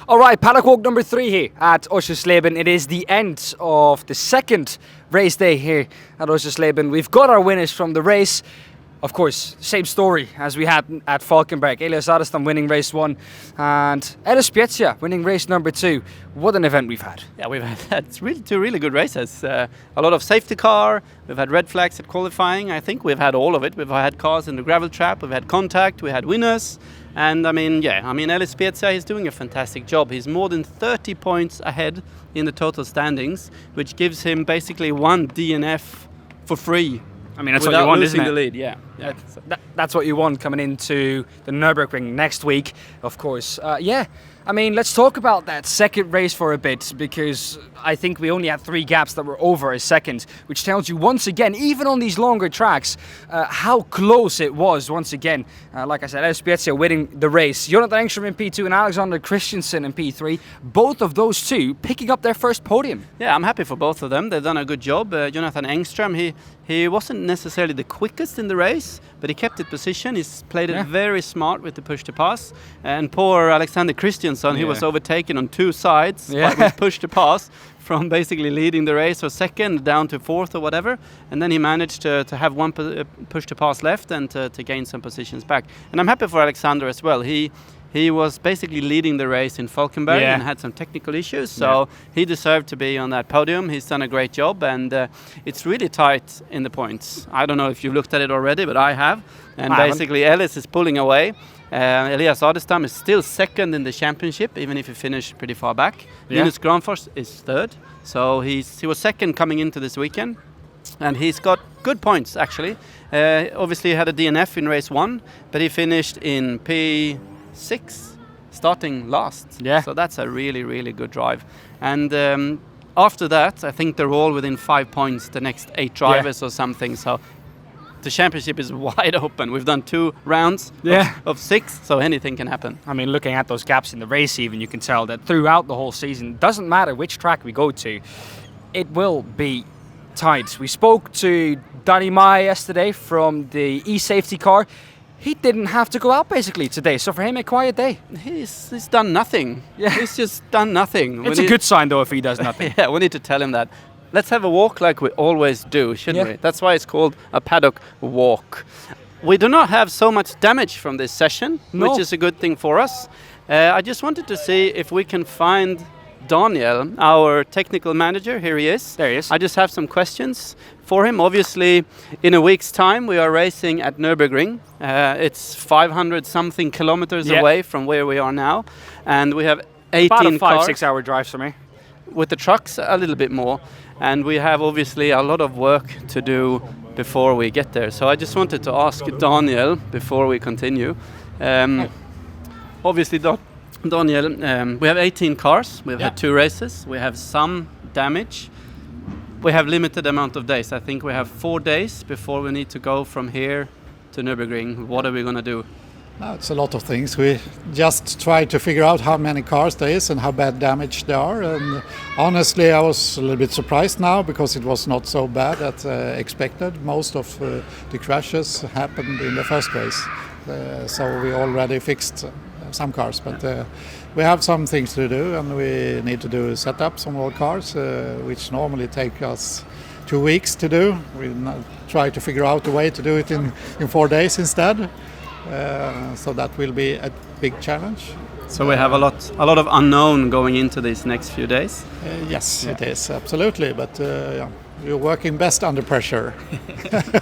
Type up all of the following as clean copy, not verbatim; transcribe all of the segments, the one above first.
All right, Paddock Walk number 3 here at Oschersleben. It is the end of the second race day here at Oschersleben. We've got our winners from the race. Of course, same story as we had at Falkenberg. Elias Adestam winning race 1 and Ellis Pietza winning race number 2. What an event we've had. Yeah, we've had two really good races. A lot of safety car, we've had red flags at qualifying. I think we've had all of it. We've had cars in the gravel trap, we've had contact, we had winners. And Ellis Pietza is doing a fantastic job. He's more than 30 points ahead in the total standings, which gives him basically one DNF for free. I mean, that's what you want, isn't it? The lead, yeah. That's what you want coming into the Nurburgring next week, of course. I mean, let's talk about that second race for a bit, because I think we only had 3 gaps that were over a second, which tells you once again, even on these longer tracks, how close it was once again. Like I said, Ellis Pietza winning the race. Jonathan Engstrom in P2 and Alexander Christensen in P3. Both of those two picking up their first podium. Yeah, I'm happy for both of them. They've done a good job. Jonathan Engstrom, he wasn't necessarily the quickest in the race, but he kept it position. He's played it very smart with the push to pass. And poor Alexander Christensen, he was overtaken on 2 sides by push to pass, from basically leading the race or second down to 4th or whatever. And then he managed to have one push to pass left and to gain some positions back. And I'm happy for Alexander as well. He was basically leading the race in Falkenberg and had some technical issues, so he deserved to be on that podium. He's done a great job, and it's really tight in the points. I don't know if you've looked at it already, but I have. And basically Ellis is pulling away. Elias Adestam is still second in the championship, even if he finished pretty far back. Linus Granfors is 3rd, so he was second coming into this weekend. And he's got good points, actually. Obviously he had a DNF in race 1, but he finished in P6, starting last. Yeah. So that's a really, really good drive. And after that, I think they're all within 5 points, the next 8 drivers or something. So the championship is wide open. We've done 2 rounds of 6, so anything can happen. I mean, looking at those gaps in the race even, you can tell that throughout the whole season, doesn't matter which track we go to, it will be tight. We spoke to Danny Mai yesterday from the e-safety car. He didn't have to go out basically today, so for him a quiet day. He's done nothing. Yeah. He's just done nothing. It's a good sign though if he does nothing. Yeah, we need to tell him that. Let's have a walk like we always do, shouldn't we? That's why it's called a Paddock Walk. We do not have so much damage from this session, which is a good thing for us. I just wanted to see if we can find Daniel, our technical manager. Here he is. There he is. I just have some questions for him. Obviously, in a week's time, we are racing at Nurburgring. It's 500 something kilometers away from where we are now. And we have 18 about a 5-6 hour drive for me. With the trucks, a little bit more. And we have obviously a lot of work to do before we get there. So I just wanted to ask Daniel before we continue. Obviously, Daniel, we have 18 cars. We've had 2 races. We have some damage. We have limited amount of days. I think we have 4 days before we need to go from here to Nurburgring. What are we going to do? It's a lot of things. We just try to figure out how many cars there is and how bad damage they are. And honestly, I was a little bit surprised now because it was not so bad as expected. Most of the crashes happened in the first race. So we already fixed some cars, but we have some things to do, and we need to set up some more cars, which normally take us 2 weeks to do. We try to figure out a way to do it in 4 days instead. So that will be a big challenge. So we have a lot of unknown going into these next few days. Yes, it is absolutely. But you're working best under pressure.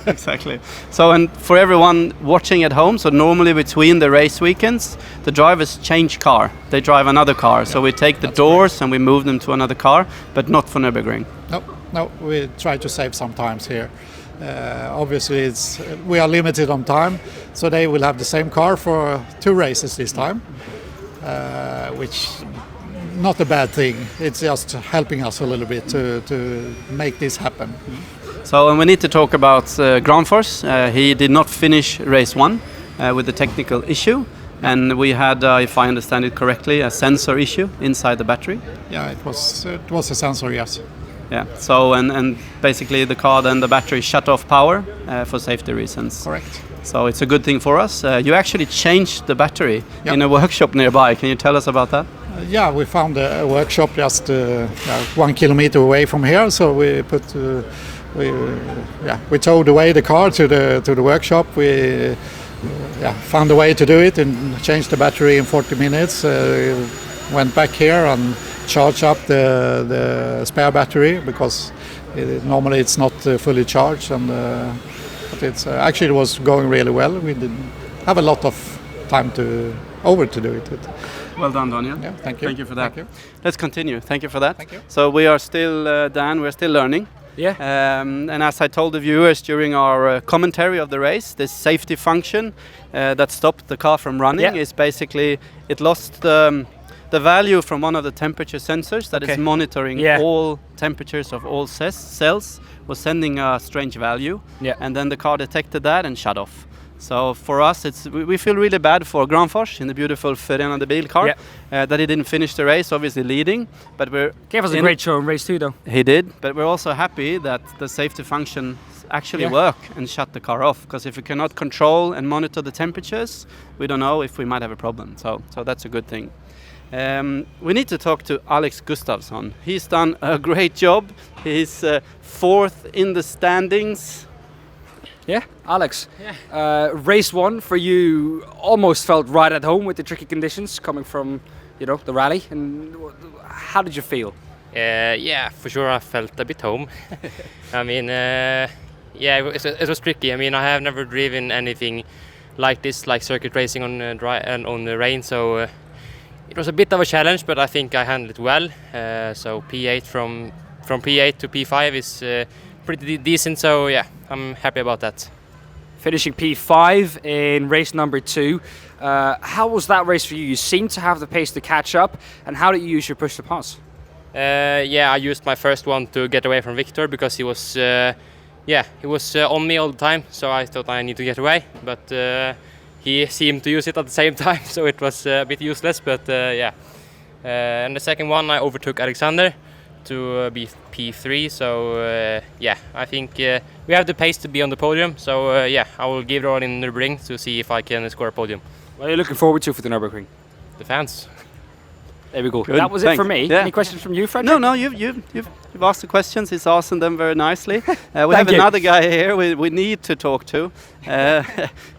Exactly. So, and for everyone watching at home, so normally between the race weekends, the drivers change car. They drive another car. So we take the doors and we move them to another car, but not for Nurburgring. No, we try to save some times here. Obviously, we are limited on time, so they will have the same car for 2 races this time, which not a bad thing. It's just helping us a little bit to make this happen. So, and we need to talk about Granfors. He did not finish race 1 with a technical issue, and we had, if I understand it correctly, a sensor issue inside the battery. Yeah, it was a sensor, yes. Yeah, so and basically the car then the battery shut off power for safety reasons. Correct. So it's a good thing for us. You actually changed the battery in a workshop nearby. Can you tell us about that? Yeah, we found a workshop just 1 kilometer away from here, so we we towed away the car to the workshop. We found a way to do it and changed the battery in 40 minutes. Went back here and charged up the spare battery because normally it's not fully charged, and but it's actually it was going really well. We didn't have a lot of time to do it. Well done, Daniel. Yeah, thank you. Thank you for that. Thank you. Let's continue. Thank you for that. Thank you. So we are still, Dan, we're still learning. Yeah. And as I told the viewers during our commentary of the race, this safety function that stopped the car from running is basically, it lost the value from one of the temperature sensors that is monitoring all temperatures of all cells, was sending a strange value. Yeah. And then the car detected that and shut off. So for us, we feel really bad for Granfors in the beautiful Förenade Bil car that he didn't finish the race, obviously leading. But gave us a great show in race 2, though. He did, but we're also happy that the safety function actually worked and shut the car off. Because if we cannot control and monitor the temperatures, we don't know if we might have a problem. So that's a good thing. We need to talk to Alex Gustafsson. He's done a great job. He's 4th in the standings. Yeah, Alex. Race 1 for you almost felt right at home with the tricky conditions coming from, the rally. And how did you feel? Yeah, for sure I felt a bit home. I mean, it was tricky. I mean, I have never driven anything like this, like circuit racing on the rain. So it was a bit of a challenge, but I think I handled it well. So P8 from P8 to P5 is pretty decent. So yeah, I'm happy about that. Finishing P5 in race number 2. How was that race for you? You seemed to have the pace to catch up. And how did you use your push to pass? I used my first one to get away from Victor because he was on me all the time. So I thought I need to get away, but he seemed to use it at the same time, so it was a bit useless. But and the second one I overtook Alexander to be P3. So I think we have the pace to be on the podium. So I will give it all in Nurburgring to see if I can score a podium. What are you looking forward to for the Nurburgring? The fans. There we go. Good. That was it for me. Yeah. Any questions from you, Fredrik? No, you've asked the questions. He's answered them very nicely. We have another guy here we need to talk to,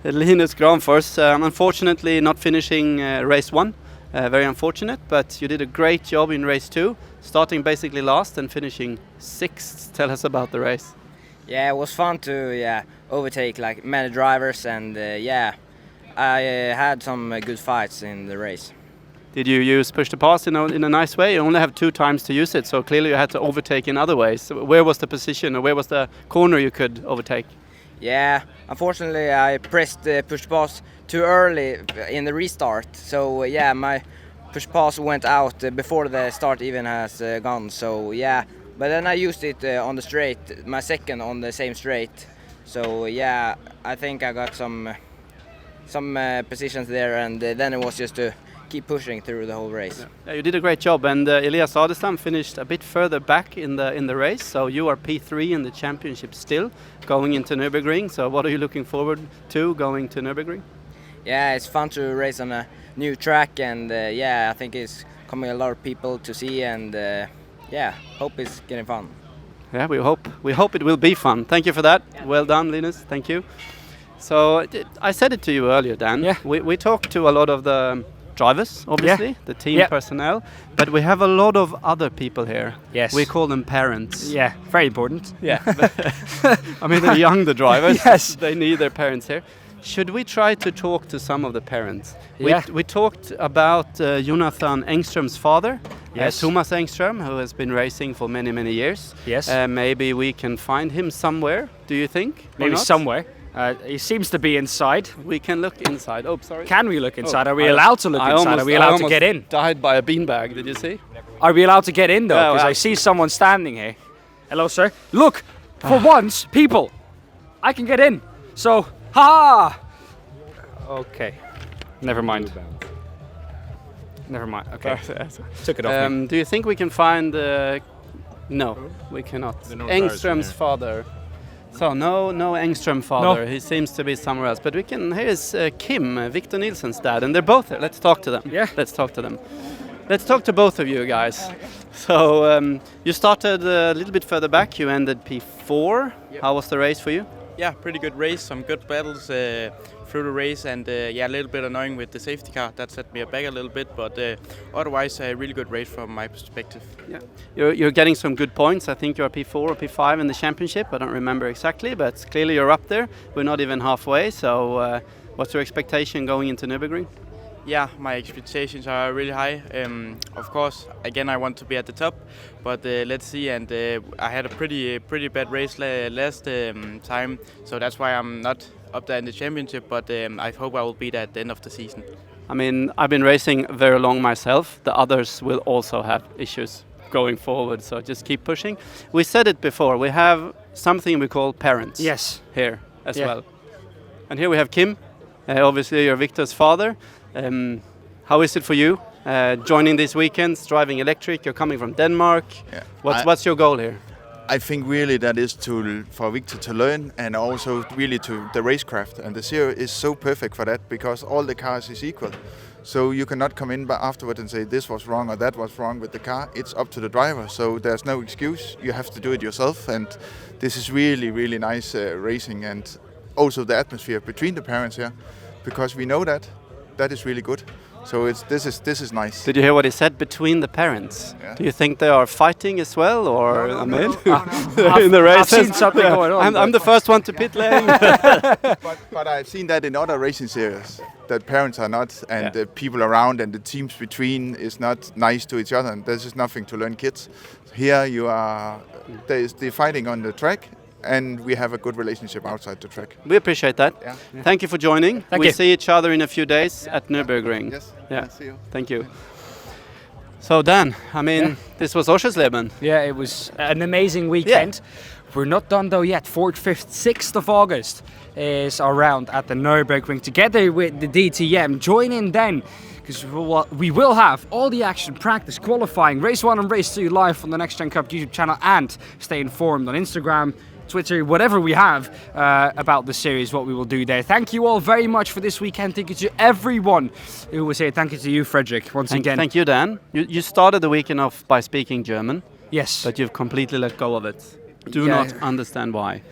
Linus Granfors. Unfortunately, not finishing race 1. Very unfortunate, but you did a great job in race 2, starting basically last and finishing 6th. Tell us about the race. Yeah, it was fun to overtake like many drivers, and I had some good fights in the race. Did you use push to pass in a nice way? You only have 2 times to use it, so clearly you had to overtake in other ways. Where was the position, or where was the corner you could overtake? Yeah, unfortunately I pressed the push pass too early in the restart. So my push pass went out before the start even has gone. So but then I used it on the straight, my second on the same straight. So I think I got some positions there, and then it was just to keep pushing through the whole race. Yeah, you did a great job, and Elias Adestam finished a bit further back in the race. So you are P3 in the championship still, going into Nurburgring. So what are you looking forward to going to Nurburgring? Yeah, it's fun to race on a new track, and I think it's coming a lot of people to see, and hope it's getting fun. Yeah, we hope it will be fun. Thank you for that. Yeah. Well done, Linus. Thank you. So I said it to you earlier, Dan. Yeah. We talked to a lot of the drivers, obviously, the team personnel, but we have a lot of other people here. Yes. We call them parents. Yeah, very important. Yeah. I mean, they're young, the drivers. Yes. They need their parents here. Should we try to talk to some of the parents? Yeah. We talked about Jonathan Engström's father, yes. Thomas Engström, who has been racing for many, many years. Yes. Maybe we can find him somewhere, do you think? Maybe somewhere. He seems to be inside. We can look inside. Oh, sorry. Can we look inside? Are we allowed to look inside? Are we allowed to get in? Died by a beanbag, did you see? Are we allowed to get in though? Because I see someone standing here. Hello, sir. Look, for once, people, I can get in. So, ha! Okay. Never mind. Never mind. Okay. Took it off me. Do you think we can find... No, we cannot. Engström's father. So no Engström father. No. He seems to be somewhere else. But we can. Here is Kim, Victor Nilsson's dad, and they're both here. Let's talk to them. Yeah. Let's talk to them. Let's talk to both of you guys. So you started a little bit further back. You ended P4. Yep. How was the race for you? Yeah, pretty good race. Some good battles through the race, and yeah, a little bit annoying with the safety car. That set me back a little bit, but otherwise a really good race from my perspective. Yeah, you're getting some good points. I think you're P4 or P5 in the championship. I don't remember exactly, but clearly you're up there. We're not even halfway. So what's your expectation going into Nurburgring? Yeah, my expectations are really high. Of course, again, I want to be at the top, but let's see. And I had a pretty bad race last time, so that's why I'm not up there in the championship. But I hope I will be there at the end of the season. I mean, I've been racing very long myself. The others will also have issues going forward, so just keep pushing. We said it before. We have something we call parents. Yes. Here as well. And here we have Kim. Obviously, you're Victor's father. How is it for you joining these weekends, driving electric? You're coming from Denmark. Yeah. What's your goal here? I think really that is for Victor to learn, and also really to the racecraft. And the Zero is so perfect for that, because all the cars is equal. So you cannot come in afterward and say this was wrong or that was wrong with the car. It's up to the driver, so there's no excuse. You have to do it yourself, and this is really, really nice racing, and also the atmosphere between the parents here, because we know that is really good. So this is nice. Did you hear what he said, between the parents? Yeah. Do you think they are fighting as well, or No. in the races? I've seen something going on. I'm the first one to pit lane. But I've seen that in other racing series, that parents are not, and the people around and the teams between is not nice to each other, and this is nothing to learn kids. Here they're fighting on the track, and we have a good relationship outside the track. We appreciate that. Yeah. Thank you for joining. Thank we you. see each other in a few days at Nurburgring. Yes. Yeah. See you. Thank you. So Dan, I mean, this was Oschersleben. Yeah, it was an amazing weekend. We're not done though yet. 4th, 5th, 6th of August is our round at the Nurburgring together with the DTM. Join in then, because we will have all the action, practice, qualifying, race 1 and race 2 live on the NXT Gen Cup YouTube channel, and stay informed on Instagram, Twitter, whatever we have about the series, what we will do there. Thank you all very much for this weekend. Thank you to everyone who was here. Thank you to you, Fredrik, once again. Thank you, Dan. You started the weekend off by speaking German, Yes. but you've completely let go of it. Do Yeah. not understand why.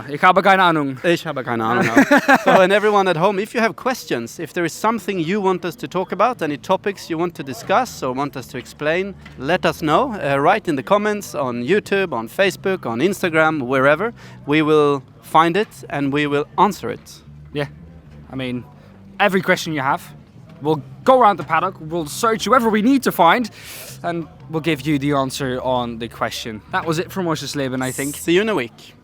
Ich habe keine Ahnung. Ich habe keine Ahnung. So, and everyone at home, if you have questions, if there is something you want us to talk about, any topics you want to discuss or want us to explain, let us know. Write in the comments on YouTube, on Facebook, on Instagram, wherever. We will find it and we will answer it. Yeah. I mean, every question you have, we'll go around the paddock, we'll search whoever we need to find, and we'll give you the answer on the question. That was it from Oschersleben, I think. See you in a week.